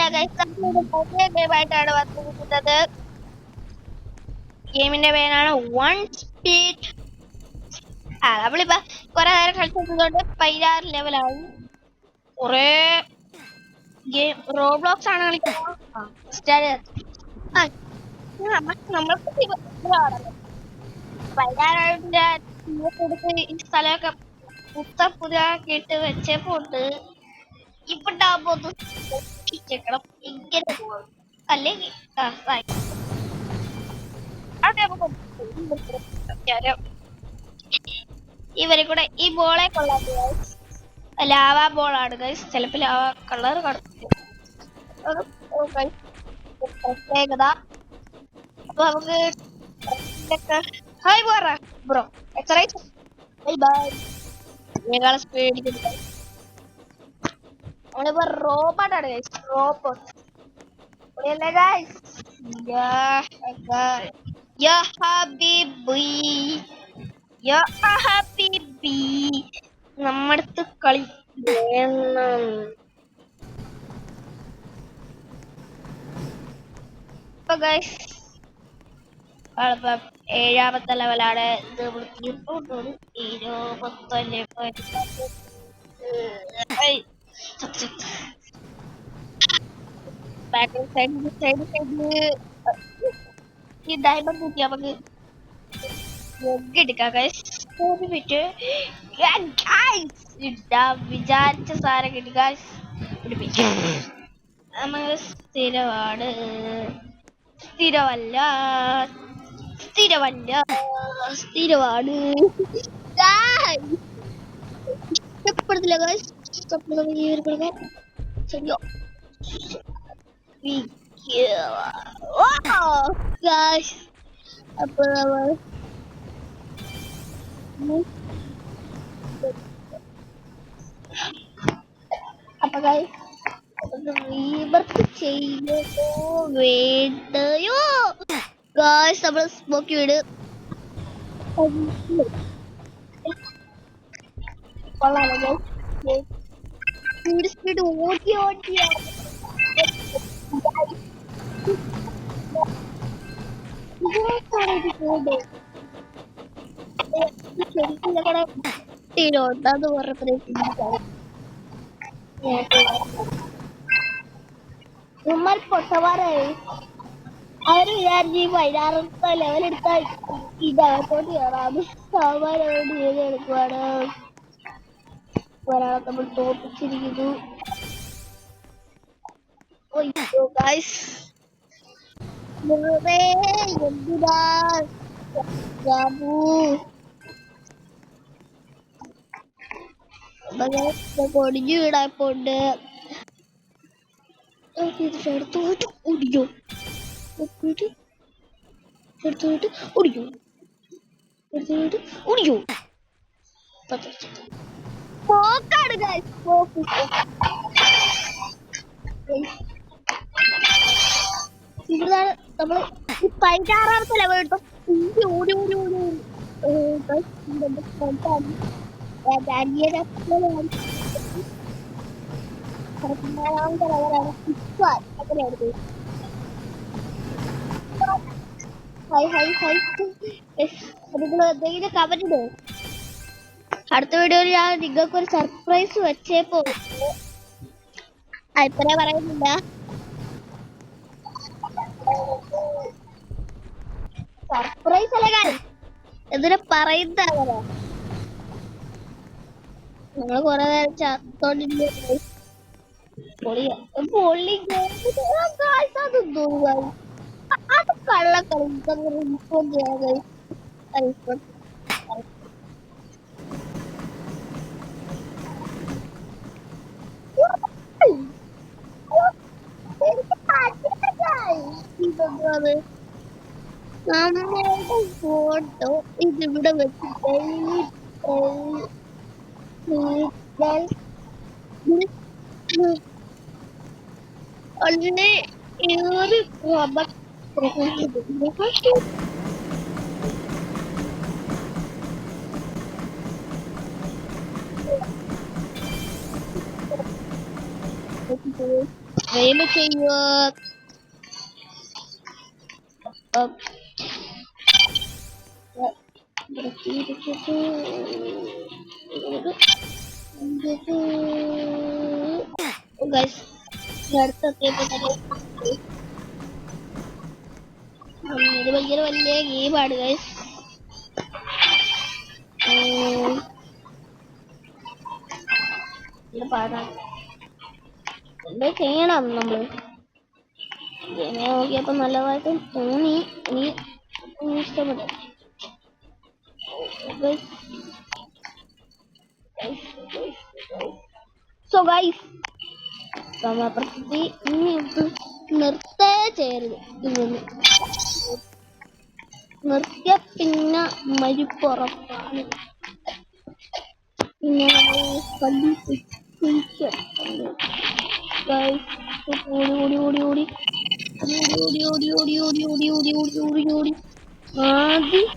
പുതിയ ഗെയിമായിട്ടാണ് വന്നിരിക്കുന്നത്. ഗെയിമിന്റെ പേരാണ് വൺ സ്പീഡ്. നമ്മളിപ്പോ കുറെ നേരം കളിച്ചതുകൊണ്ട് 16 ലെവലായി. കുറെ ഗെയിം റോബ്ലോക്സ് ആണ് കളിക്കുന്നത്. നമ്മൾക്ക് ഈ സ്ഥലമൊക്കെ പുതിയതാക്കിയിട്ട് വെച്ചപ്പോണ്ട് ഇപ്പണ്ടാവുമ്പോ ഒന്ന് ചെക്കണം ഇങ്ങനെ പോകണം അല്ലെങ്കിൽ ഇവരെ കൂടെ ഈ ബോളെ കൊള്ളാം. ലാവ ബോളാണ് ഗൈസ്. ചിലപ്പോ ലാവ കളർ പ്രത്യേകത. അപ്പൊ നമുക്ക് ഹായ് പോറ ബ്രോ എക്സറൈസ് സ്പീഡ് നമ്മളിപ്പോ റോബോട്ടാണ് ഗൈസ്. റോബോട്ട് അല്ലേ ഗൈസ്? യാ ഹബീബി യാ ഹബീബി നമ്മടുത്ത് കളി വേണം. ഇപ്പൊ ഗൈസ് 7ാമത്തെ ലെവലാണ്. ഇത് തീർത്തോണ്ട് 21 ഈ ഡയമണ്ട് കിട്ടി നമുക്ക് എടുക്കാം ഗൈസ്. ഒരു മിനിറ്റ് വിചാരിച്ച സാധനം കിട്ടി ഗൈസ്. നമ്മൾ സ്ഥിരമാണ് സ്ഥിരമല്ല സ്ഥിരമല്ല സ്ഥിരമാണ്. ഇഷ്ടപ്പെടുന്നില്ല ഗൈസ്. ശരിയോ അപ്പൊ അപ്പൊ റീബർത്ത് ചെയ്യോ വേണ്ടയോ ഗായ്സ്? നമ്മൾ സ്മോക്കി വീട് കൊള്ളാലോ. സ്പീഡ് ഓടി ശരിക്കും ഞങ്ങളുടെ തീരോട്ടാന്ന് പറഞ്ഞ പൊട്ടമാരായി. അവര് വിചാരിച്ച് 16ാമത്തെ ലെവലെടുത്താൽ ഇതകത്തോട്ട് കയറാം. സാമാനോട് ചെയ്ത് എടുക്കുവാണ്. ഒരാളെ നമ്മൾ തോപ്പിച്ചിരിക്കുന്നു. കൊടിഞ്ഞു വീടായിപ്പോണ്ട് എടുത്തോട്ട് ഓടിയോ എടുത്തോട്ട് ഓടിയോ എടുത്തോട്ട് ഓടിയോ പോക്കാണ് ഗൈസ്. പോക്ക് ഇവിടുന്നാണ് നമ്മള് 16ാമത്തെ ലെവൽ എടുത്തോ. ഓടി ഓടി ഓടി എന്തെങ്കിലും കമന്റ് ഇടോ? അടുത്ത വീഡിയോയിൽ ഞാൻ നിങ്ങൾക്ക് ഒരു സർപ്രൈസ് വെച്ചേ പോകുന്നു. അഭിപ്രായം പറയുന്നില്ല. സർപ്രൈസ് അല്ലേ കാര്യം എന്തിനാ പറയുന്നതാണ്. നമ്മള് കൊറേ നേരം ചത്തോണ്ടിരുന്നു. അത് കള്ളക്കളി നമ്മളുടെ ഫോട്ടോ ഇതിവിടെ വെച്ചിട്ട് സബ്സ്ക്രൈബ് ചെയ്യുക. ഇത് ഭയങ്കര വലിയ ഗെയിമാണ് ഗൈസ്. പാടാണ്. എന്താ ചെയ്യണം നമ്മള്? ഗെയിമെ നോക്കിയപ്പോ നല്ലതായിട്ട് തോന്നി. എനിക്ക് ഇഷ്ടപ്പെട്ടു. സോ ഗൈസ്, സമയപ്രസക്തി ഇനി നിർത്തേ ചെയ്യരുത്. ഇതൊന്ന് നിർത്തിയ പിന്നെ മരിപ്പുറപ്പാണ്. പിന്നെ പള്ളി ഓടി ഓടി ഓടി ഓടി ഓടി ഓടി ഓടി ഓടി ഓടി ഓടി ഓടി ഓടി ഓടി ആദ്യം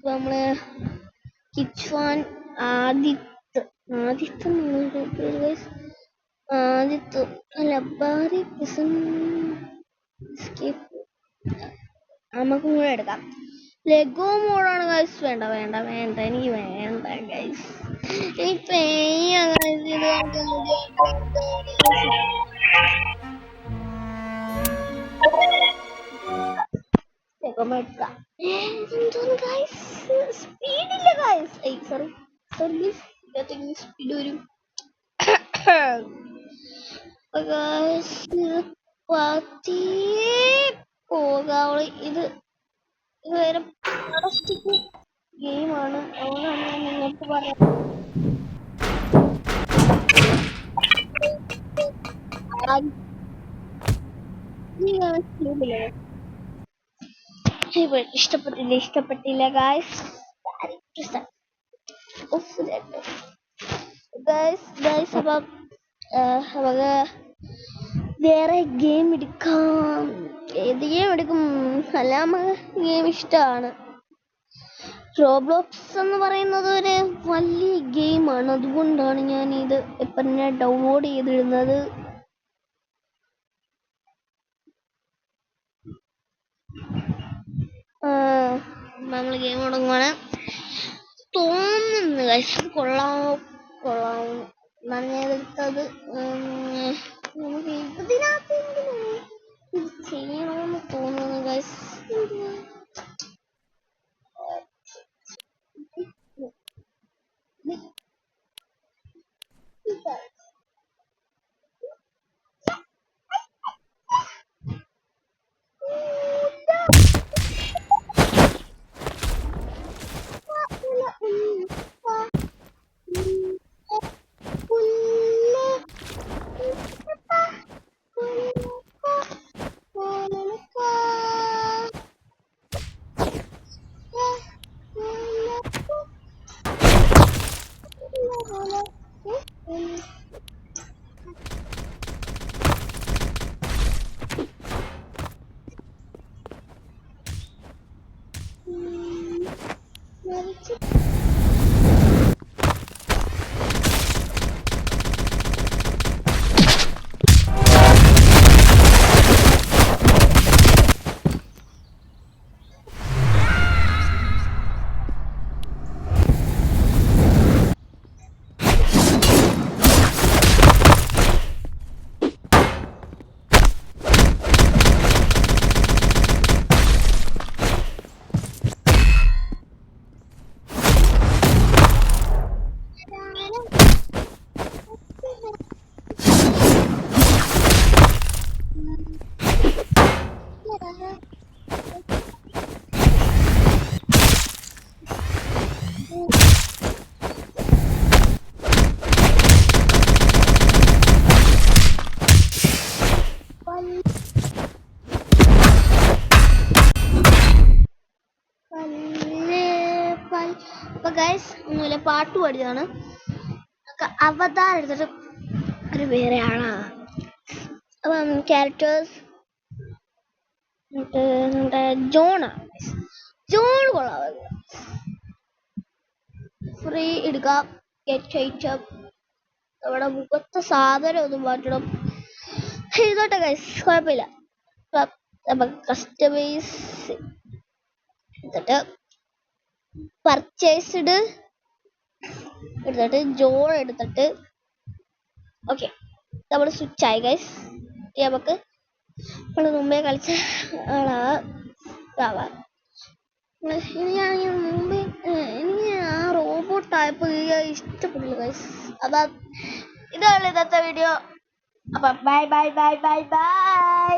നമ്മള് കിച്ച്വാൻ ആദിത്ത് അല്ല ബാരി നമുക്കും കൂടെ എടുക്കാം. ലെഗോ മോഡാണ് ഗൈസ്. വേണ്ട വേണ്ട വേണ്ട, എനിക്ക് വേണ്ട ഗൈസ്. സ്പീഡില്ല ഗൈസ്. സോറി സ്പീഡ് വരും. പോകാവുള്ള ഇത് വേറെ ഗെയിമാണ്. അതുകൊണ്ടാണ് ഞാൻ നിങ്ങൾക്ക് പറയാം. ഇഷ്ടപ്പെട്ടില്ല ഗായ്സ്. അപ്പം നമുക്ക് വേറെ ഗെയിം എടുക്കാം. ഏത് ഗെയിം എടുക്കും? അല്ല, നമുക്ക് ഗെയിം ഇഷ്ടമാണ്. റോബ്ലോക്സ് എന്ന് പറയുന്നത് ഒരു വലിയ ഗെയിമാണ്. അതുകൊണ്ടാണ് ഞാൻ ഇത് ഇപ്പം ഡൗൺലോഡ് ചെയ്തിടുന്നത്. നമ്മൾ ഗെയിം തുടങ്ങുവാണ് തോന്നുന്നു. കൊള്ളാം എന്നാണ് ഞാൻ എടുത്തത്. നമുക്ക് ഇതിനകത്ത് ഇത് ചെയ്യണമെന്ന് തോന്നുന്നു ഗൈസ്. ഗൈസ് ഒന്നുമില്ല, പാട്ട് പാടിയതാണ്. അവതാർ എടുത്തിട്ട് ഒരു വേറെ ആളാണ്. അപ്പം ക്യാരക്ടേഴ്സ് നമ്മുടെ ജോണാണ്. ജോൺ കൊള്ളാം. ഫ്രീ എടുക്കാം. നമ്മുടെ മുഖത്തെ സാധനം ഒന്നും മാറ്റണം. ചെയ്തോട്ടെ ഗൈസ്, കുഴപ്പമില്ല. കസ്റ്റമൈസ് എടുത്തിട്ട് പർച്ചേസ്ഡ് എടുത്തിട്ട് ജോൺ എടുത്തിട്ട് ഓക്കെ, നമ്മൾ സ്വിച്ച് ആയി ഗൈസ്. നമുക്ക് നമ്മൾ മുമ്പേ കളിച്ച ആളാവാം. എനിക്ക് ആ റോബോട്ട് ആയപ്പോൾ ഇഷ്ടപ്പെട്ടില്ല ഗൈസ്. അതാ ഇതാണ് ഇന്നത്തെ വീഡിയോ. അപ്പം bye bye bye bye bye.